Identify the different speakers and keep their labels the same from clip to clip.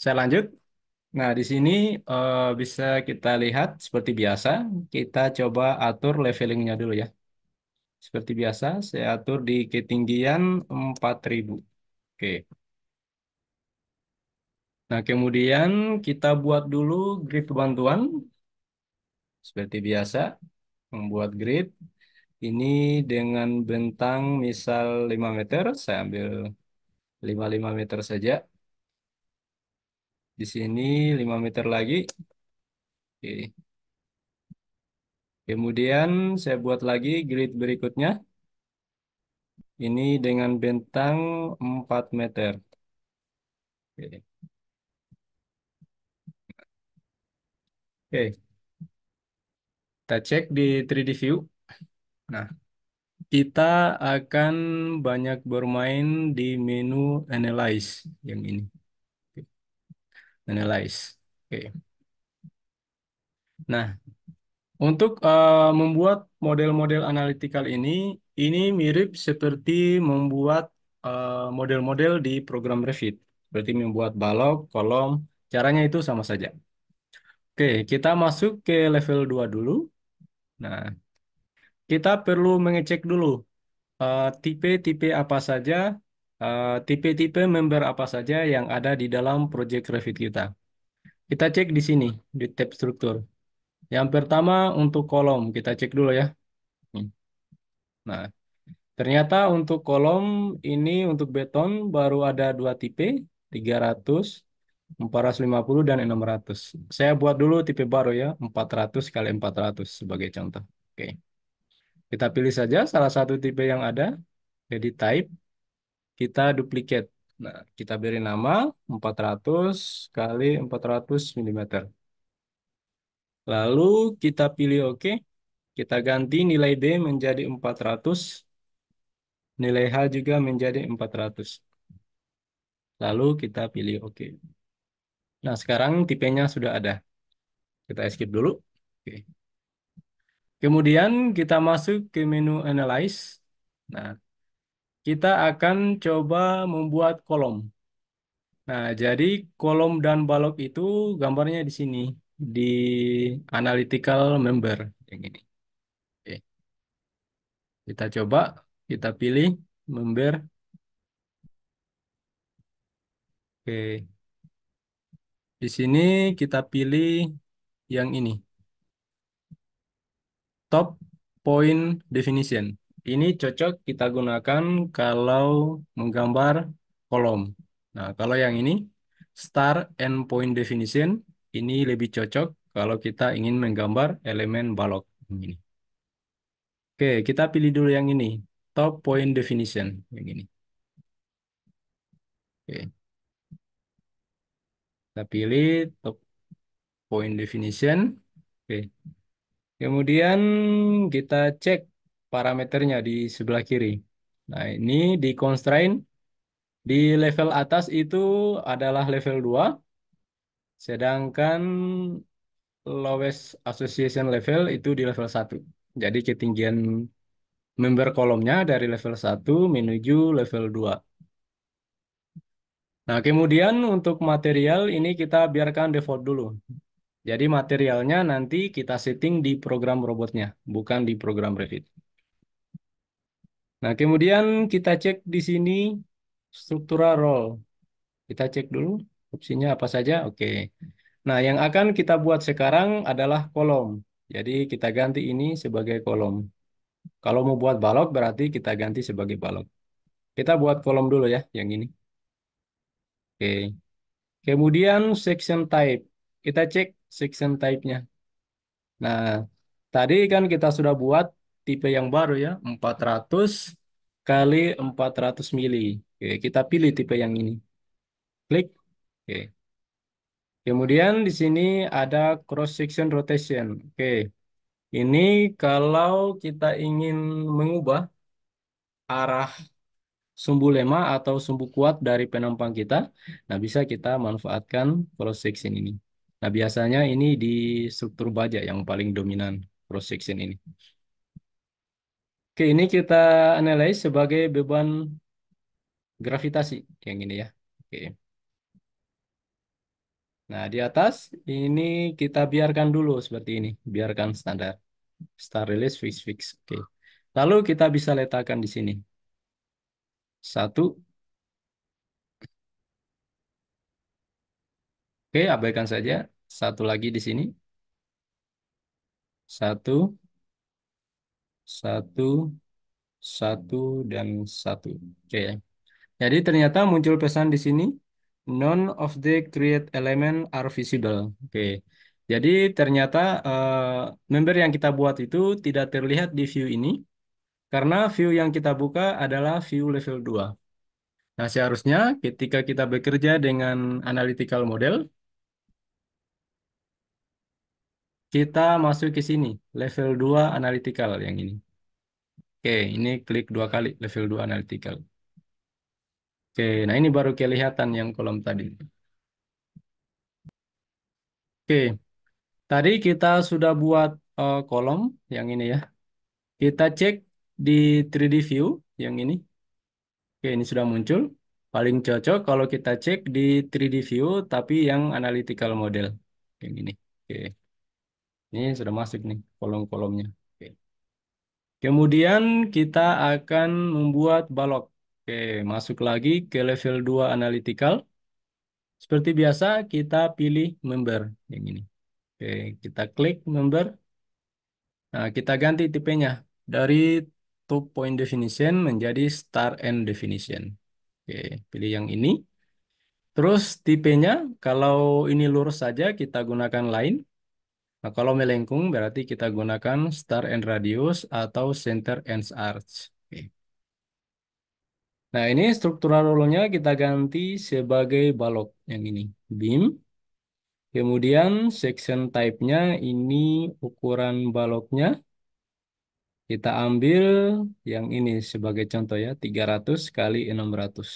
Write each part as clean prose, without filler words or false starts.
Speaker 1: Saya lanjut. Nah, di sini bisa kita lihat seperti biasa. Kita coba atur levelingnya dulu ya. Seperti biasa, saya atur di ketinggian 4000. Oke. Nah, kemudian kita buat dulu grid bantuan. Seperti biasa, membuat grid. Ini dengan bentang misal 5 meter. Saya ambil 5 meter saja. Di sini 5 meter lagi. Oke. Kemudian saya buat lagi grid berikutnya. Ini dengan bentang 4 meter. Oke. Oke, kita cek di 3D view. Nah, kita akan banyak bermain di menu Analyze yang ini. Oke, Analyze. Oke. Nah, untuk membuat model-model analytical ini mirip seperti membuat model-model di program Revit. Seperti membuat balok, kolom, caranya itu sama saja. Oke, kita masuk ke level 2 dulu. Nah, kita perlu mengecek dulu tipe-tipe apa saja, tipe-tipe member apa saja yang ada di dalam project Revit kita. Kita cek di sini, di tab struktur. Yang pertama untuk kolom, kita cek dulu ya. Hmm. Nah, ternyata untuk kolom ini untuk beton baru ada dua tipe, 300, 450 dan 600. Saya buat dulu tipe baru ya, 400 kali 400 sebagai contoh. Oke. Kita pilih saja salah satu tipe yang ada, edit type, kita duplicate. Nah, kita beri nama 400 kali 400 milimeter. Lalu kita pilih OK, kita ganti nilai B menjadi 400, nilai H juga menjadi 400. Lalu kita pilih OK. Nah, sekarang tipenya sudah ada. Kita skip dulu. Oke. Kemudian kita masuk ke menu Analyze. Nah, kita akan coba membuat kolom. Nah, jadi kolom dan balok itu gambarnya di sini, di analytical member yang ini. Oke, kita coba, kita pilih member. Oke, di sini kita pilih yang ini, top point definition. Ini cocok kita gunakan kalau menggambar kolom. Nah, kalau yang ini, star and point definition, ini lebih cocok kalau kita ingin menggambar elemen balok. Ini. Oke, kita pilih dulu yang ini. Top point definition. Yang ini. Oke, kita pilih top point definition. Oke, kemudian kita cek parameternya di sebelah kiri. Nah, ini di constraint. Di level atas itu adalah level 2, sedangkan lowest association level itu di level 1. Jadi ketinggian member kolomnya dari level 1 menuju level 2. Nah, kemudian untuk material ini kita biarkan default dulu. Jadi materialnya nanti kita setting di program robotnya, bukan di program Revit. Nah, kemudian kita cek di sini struktural role. Kita cek dulu opsinya apa saja. Oke. Nah, yang akan kita buat sekarang adalah kolom. Jadi kita ganti ini sebagai kolom. Kalau mau buat balok berarti kita ganti sebagai balok. Kita buat kolom dulu ya, yang ini. Oke. Kemudian section type. Kita cek section type-nya. Nah, tadi kan kita sudah buat tipe yang baru ya, 400 kali 400 mili. Oke, kita pilih tipe yang ini. Klik. Oke. Kemudian di sini ada cross section rotation. Oke. Ini kalau kita ingin mengubah arah sumbu lema atau sumbu kuat dari penampang kita, nah bisa kita manfaatkan cross section ini. Nah, biasanya ini di struktur baja yang paling dominan cross section ini. Oke, ini kita analyze sebagai beban gravitasi yang ini ya. Oke. Nah, di atas ini kita biarkan dulu seperti ini, biarkan standar. Start release fix fix. Oke. Lalu kita bisa letakkan di sini. Satu. Oke, abaikan saja. Satu lagi di sini. Satu, satu, satu, dan satu. Oke. Jadi ternyata muncul pesan di sini. None of the create element are visible. Oke. Jadi ternyata member yang kita buat itu tidak terlihat di view ini. Karena view yang kita buka adalah view level 2. Nah, seharusnya ketika kita bekerja dengan analytical model, kita masuk ke sini, level 2 analytical yang ini. Oke, ini klik dua kali level 2 analytical. Oke, nah ini baru kelihatan yang kolom tadi. Oke, tadi kita sudah buat kolom yang ini ya. Kita cek di 3D view yang ini. Oke, ini sudah muncul. Paling cocok kalau kita cek di 3D view tapi yang analytical model. Yang ini. Oke, ini sudah masuk nih kolom-kolomnya. Oke. Kemudian kita akan membuat balok. Oke, masuk lagi ke level 2 analytical. Seperti biasa, kita pilih member yang ini. Oke, kita klik member. Nah, kita ganti tipenya dari top point definition menjadi star end definition. Oke, pilih yang ini. Terus tipenya, kalau ini lurus saja, kita gunakan line. Nah, kalau melengkung berarti kita gunakan star end radius atau center end arch. Oke. Nah, ini struktural role-nya kita ganti sebagai balok yang ini. Beam. Kemudian section type-nya ini ukuran baloknya. Kita ambil yang ini sebagai contoh ya. 300 kali 600.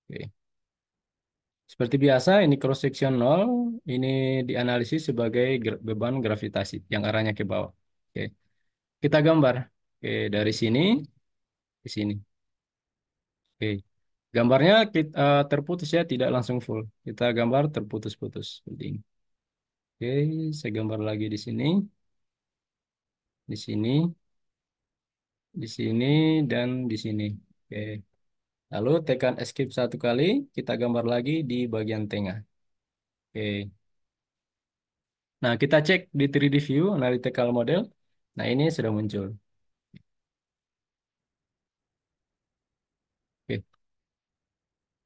Speaker 1: Oke. Seperti biasa, ini cross section 0. Ini dianalisis sebagai beban gravitasi yang arahnya ke bawah. Oke. Kita gambar. Oke, dari sini ke sini. Oke. Gambarnya terputus ya, tidak langsung full. Kita gambar terputus-putus seperti ini. Oke, saya gambar lagi di sini, di sini, dan di sini. Oke. Lalu tekan escape satu kali, kita gambar lagi di bagian tengah. Oke. Nah, kita cek di 3D view analytical model. Nah, ini sudah muncul. Oke.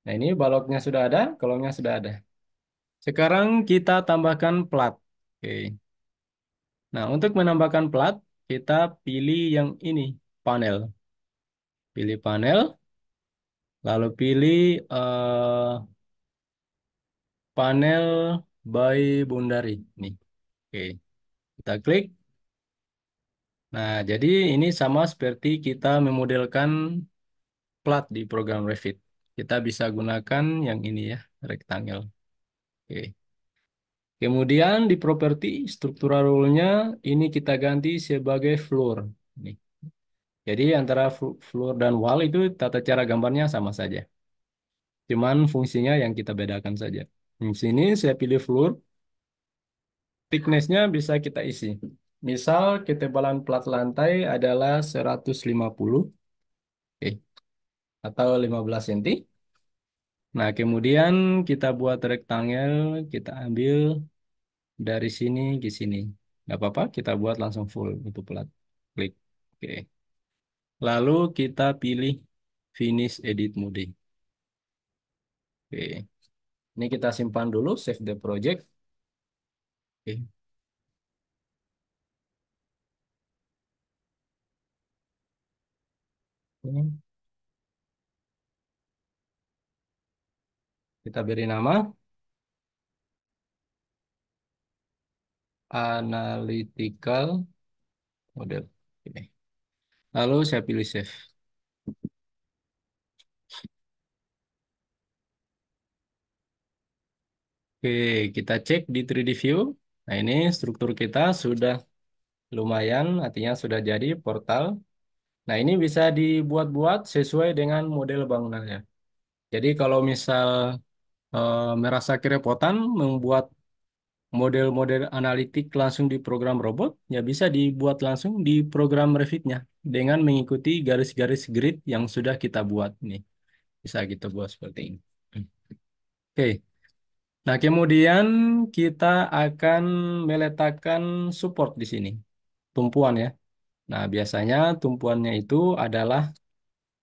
Speaker 1: Nah, ini baloknya sudah ada, kolomnya sudah ada. Sekarang kita tambahkan plat. Oke. Nah, untuk menambahkan plat, kita pilih yang ini, panel. Pilih panel, lalu pilih panel by boundary. Nih, oke. Kita klik. Nah, jadi ini sama seperti kita memodelkan plat di program Revit. Kita bisa gunakan yang ini ya, rectangle. Oke. Kemudian di properti struktural rule-nya ini kita ganti sebagai floor. Nih. Jadi antara floor dan wall itu tata cara gambarnya sama saja. Cuman fungsinya yang kita bedakan saja. Di sini saya pilih floor, thickness-nya bisa kita isi. Misal ketebalan plat lantai adalah 150, oke, atau 15 cm. Nah, kemudian kita buat rectangle, kita ambil dari sini ke sini. Nggak apa-apa, kita buat langsung full itu plat. Klik. Oke. Lalu kita pilih finish edit mode. Oke. Ini kita simpan dulu, save the project. Oke. Ini kita beri nama analytical model. Oke. Lalu saya pilih save. Oke, kita cek di 3D view. Nah, ini struktur kita sudah lumayan, artinya sudah jadi portal. Nah, ini bisa dibuat-buat sesuai dengan model bangunannya. Jadi kalau misal merasa kerepotan membuat model-model analitik langsung di program robot, ya bisa dibuat langsung di program Revit-nya dengan mengikuti garis-garis grid yang sudah kita buat nih. Bisa kita buat seperti ini. Oke. Nah, kemudian kita akan meletakkan support di sini, tumpuan ya. Nah, biasanya tumpuannya itu adalah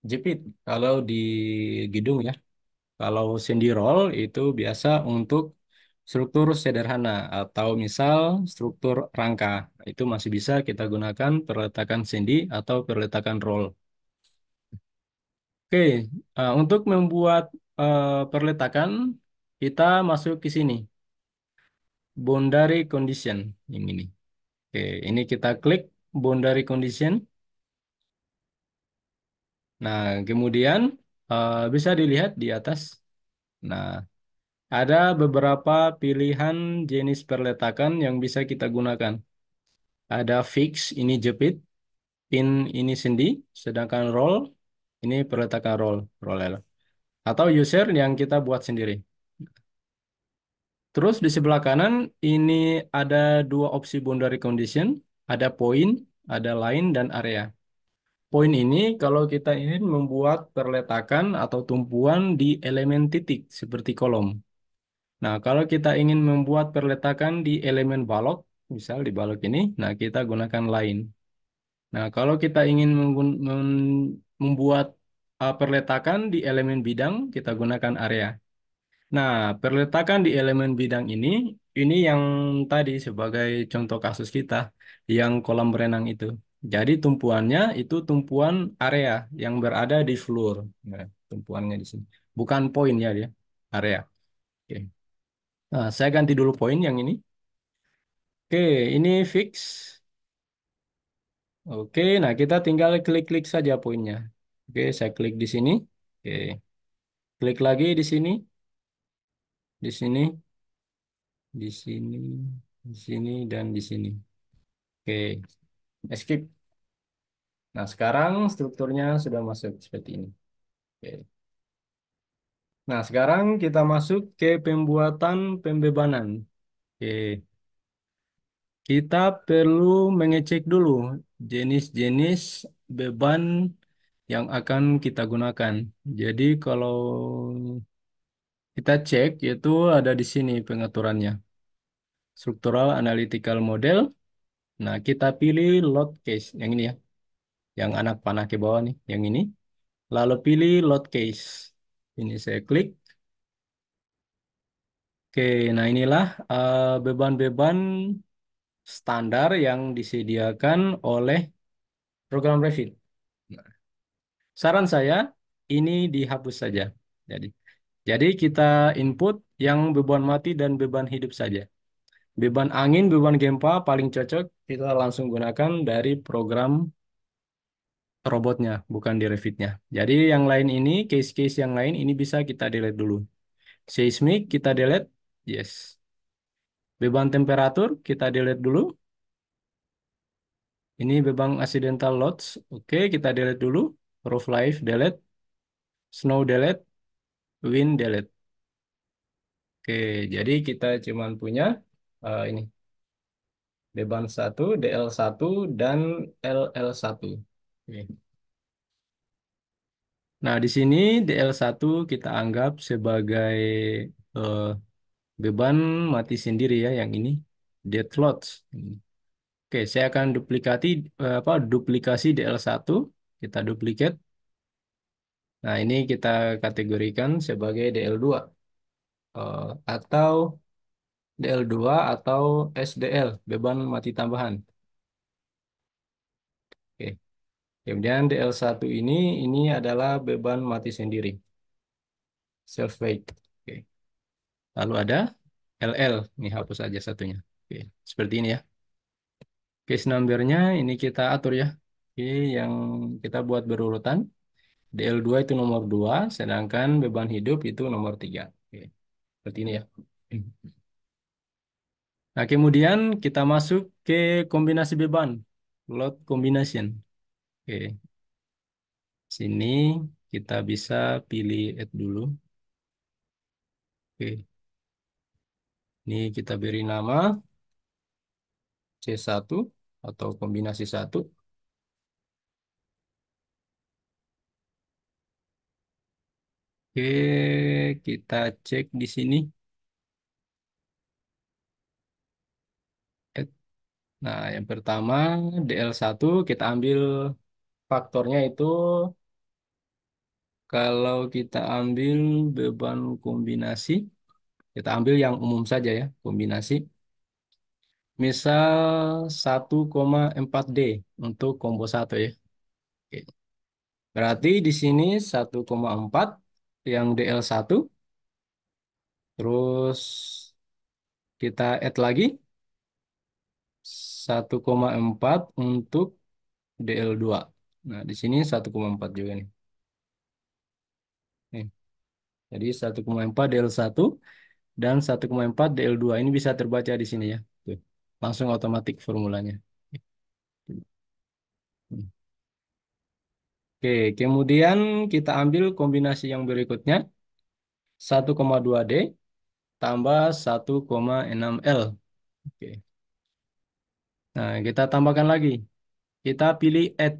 Speaker 1: jepit kalau di gedung ya. Kalau sendirol itu biasa untuk struktur sederhana atau misal struktur rangka. Itu masih bisa kita gunakan perletakan sendi atau perletakan roll. Oke, untuk membuat perletakan kita masuk ke sini, boundary condition yang ini. Oke, ini kita klik boundary condition. Nah, kemudian bisa dilihat di atas. Nah, ada beberapa pilihan jenis perletakan yang bisa kita gunakan. Ada fix, ini jepit, pin ini sendi, sedangkan roll, ini perletakan roller. Atau user yang kita buat sendiri. Terus di sebelah kanan, ini ada dua opsi boundary condition, ada point, ada line, dan area. Point ini kalau kita ingin membuat perletakan atau tumpuan di elemen titik, seperti kolom. Nah, kalau kita ingin membuat perletakan di elemen balok, misal di balok ini, nah kita gunakan line. Nah, kalau kita ingin membuat perletakan di elemen bidang, kita gunakan area. Nah, perletakan di elemen bidang ini yang tadi sebagai contoh kasus kita, yang kolam berenang itu. Jadi tumpuannya itu tumpuan area yang berada di floor. Nah, tumpuannya di sini. Bukan poin ya dia, area. Oke. Nah, saya ganti dulu poin yang ini. Oke, ini fix. Oke, nah kita tinggal klik-klik saja poinnya. Oke, saya klik di sini. Oke, klik lagi di sini, di sini, di sini, di sini, dan di sini. Oke, escape. Nah, sekarang strukturnya sudah masuk seperti ini. Oke. Nah, sekarang kita masuk ke pembuatan pembebanan. Oke, kita perlu mengecek dulu jenis-jenis beban yang akan kita gunakan. Jadi kalau kita cek yaitu ada di sini pengaturannya. Struktural Analytical Model. Nah, kita pilih load case yang ini ya. Yang anak panah ke bawah nih, yang ini. Lalu pilih load case. Ini saya klik. Oke, nah inilah beban-beban standar yang disediakan oleh program Revit. Nah, saran saya ini dihapus saja. Jadi, jadi kita input yang beban mati dan beban hidup saja. Beban angin, beban gempa paling cocok kita langsung gunakan dari program robotnya, bukan di Revit-nya. Jadi yang lain ini, case-case yang lain ini bisa kita delete dulu. Seismik kita delete, yes. Beban temperatur kita delete dulu. Ini beban accidental loads, oke kita delete dulu. Roof life delete, snow delete, wind delete. Oke, jadi kita cuman punya ini beban satu, DL1 dan LL1. Oke. Nah, di sini DL1 kita anggap sebagai eh, beban mati sendiri ya yang ini dead loads. Oke, saya akan duplikasi DL1, kita duplikat. Nah, ini kita kategorikan sebagai DL2 atau DL2 atau SDL, beban mati tambahan. Oke. Kemudian DL1 ini adalah beban mati sendiri, self weight. Oke. Lalu ada LL, ini hapus aja satunya. Oke, seperti ini ya. Case number-nya ini kita atur ya. Oke, yang kita buat berurutan. DL2 itu nomor 2, sedangkan beban hidup itu nomor 3. Oke, seperti ini ya. Nah, kemudian kita masuk ke kombinasi beban, load combination. Oke, sini kita bisa pilih add dulu. Oke, ini kita beri nama C1 atau kombinasi satu. Oke, kita cek di sini. Eh, Nah, yang pertama DL1 kita ambil faktornya itu kalau kita ambil beban kombinasi, kita ambil yang umum saja ya, kombinasi. Misal 1,4D untuk combo satu ya. Oke. Berarti di sini 1,4 yang DL1, terus kita add lagi 1,4 untuk DL2. Nah, di sini 1,4 juga nih. Nih. Jadi 1,4 DL1 dan 1,4 DL2 ini bisa terbaca di sini ya. Tuh. Langsung otomatis formulanya. Oke, kemudian kita ambil kombinasi yang berikutnya 1,2D tambah 1,6L. Oke. Nah, kita tambahkan lagi. Kita pilih add.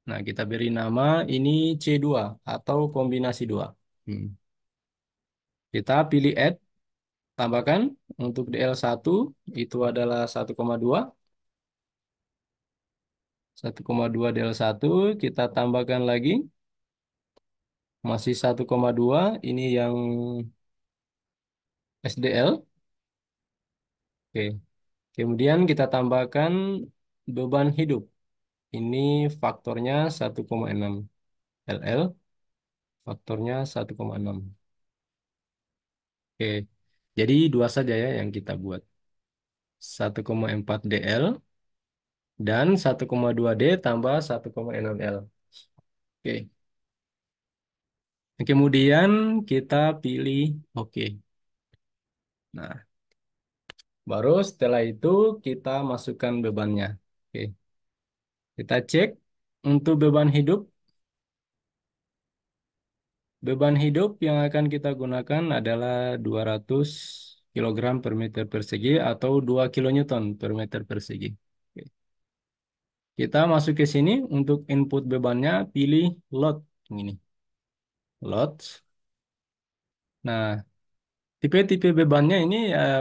Speaker 1: Nah, kita beri nama ini C2 atau kombinasi 2. Hmm. Kita pilih add, tambahkan untuk DL1 itu adalah 1,2. 1,2 DL1 kita tambahkan lagi masih 1,2 ini yang SDL. Oke. Kemudian kita tambahkan beban hidup. Ini faktornya 1,6 LL, faktornya 1,6. Oke, jadi dua saja ya yang kita buat. 1,4 DL dan 1,2 D tambah 1,6 L. Oke, kemudian kita pilih oke. Nah, baru setelah itu kita masukkan bebannya. Oke, kita cek untuk beban hidup. Beban hidup yang akan kita gunakan adalah 200 kilogram per meter persegi atau 2 kilonewton per meter persegi. Oke. Kita masuk ke sini untuk input bebannya, pilih load. Ini, load. Nah, tipe-tipe bebannya ini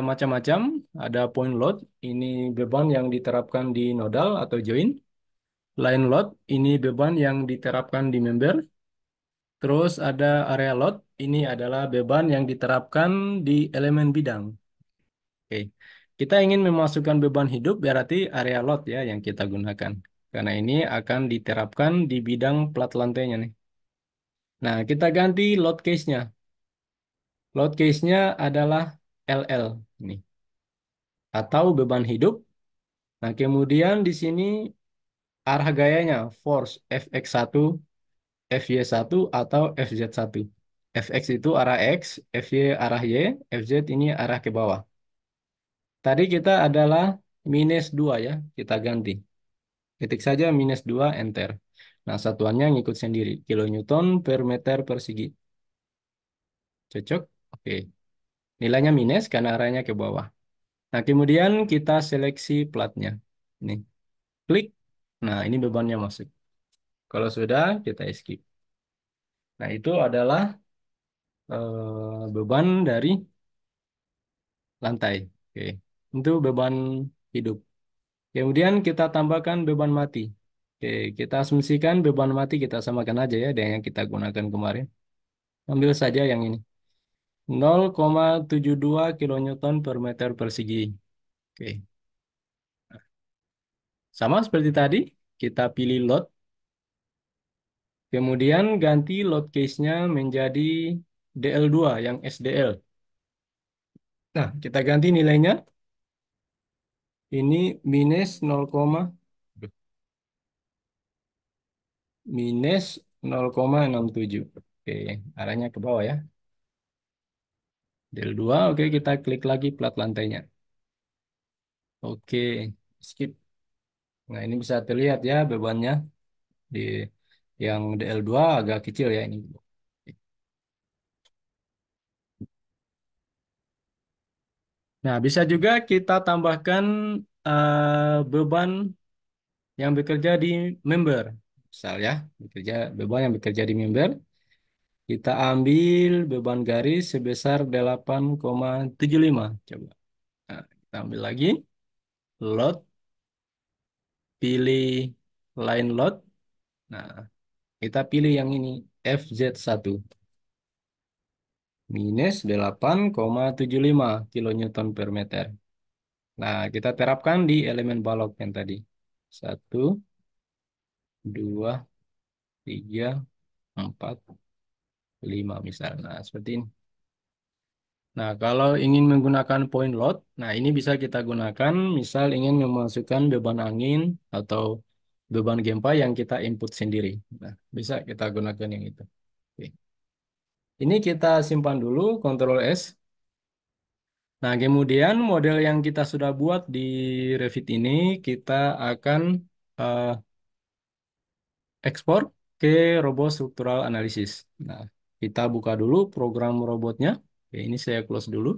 Speaker 1: macam-macam. Ada point load, ini beban yang diterapkan di nodal atau join. Line load, ini beban yang diterapkan di member. Terus ada area load, ini adalah beban yang diterapkan di elemen bidang. Oke. Kita ingin memasukkan beban hidup berarti area load ya yang kita gunakan. Karena ini akan diterapkan di bidang plat lantainya nih. Nah, kita ganti load case-nya. Load case-nya adalah LL ini atau beban hidup. Nah, kemudian di sini arah gayanya force Fx1, Fy1 atau Fz1. Fx itu arah X, Fy arah Y, Fz ini arah ke bawah. Tadi kita adalah minus 2 ya, kita ganti. Ketik saja minus 2 enter. Nah, satuannya ngikut sendiri. Kilonewton per meter persegi. Cocok? Oke. Nilainya minus karena arahnya ke bawah. Nah, kemudian kita seleksi platnya. Ini. Klik. Nah, ini bebannya masuk. Kalau sudah, kita skip. Nah, itu adalah beban dari lantai. Oke. Itu beban hidup. Kemudian kita tambahkan beban mati. Oke, kita asumsikan beban mati kita samakan aja ya dengan yang kita gunakan kemarin. Ambil saja yang ini. 0,72 kilonewton per meter persegi. Oke. Sama seperti tadi, kita pilih load. Kemudian ganti load case-nya menjadi DL2 yang SDL. Nah, kita ganti nilainya. Ini minus 0,67. Oke, arahnya ke bawah ya. DL2, oke kita klik lagi plat lantainya. Oke, skip. Nah, ini bisa terlihat ya bebannya di yang DL2 agak kecil ya ini. Nah, bisa juga kita tambahkan beban yang bekerja di member. Misal ya, beban yang bekerja di member, kita ambil beban garis sebesar 8,75. Coba. Nah, kita ambil lagi, load, pilih line load. Nah, kita pilih yang ini, FZ1. Minus 8,75 kilonewton per meter. Nah, kita terapkan di elemen balok yang tadi. Satu, dua, tiga, empat, lima misalnya. Nah, seperti ini. Nah, kalau ingin menggunakan point load, nah ini bisa kita gunakan misal ingin memasukkan beban angin atau beban gempa yang kita input sendiri. Nah, bisa kita gunakan yang itu. Oke. Ini kita simpan dulu, Ctrl S. Nah, kemudian model yang kita sudah buat di Revit ini, kita akan eh, ekspor ke robot struktural analisis. Nah, kita buka dulu program robotnya. Oke, ini saya close dulu.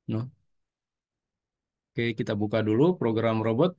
Speaker 1: Nah, oke, kita buka dulu program robot.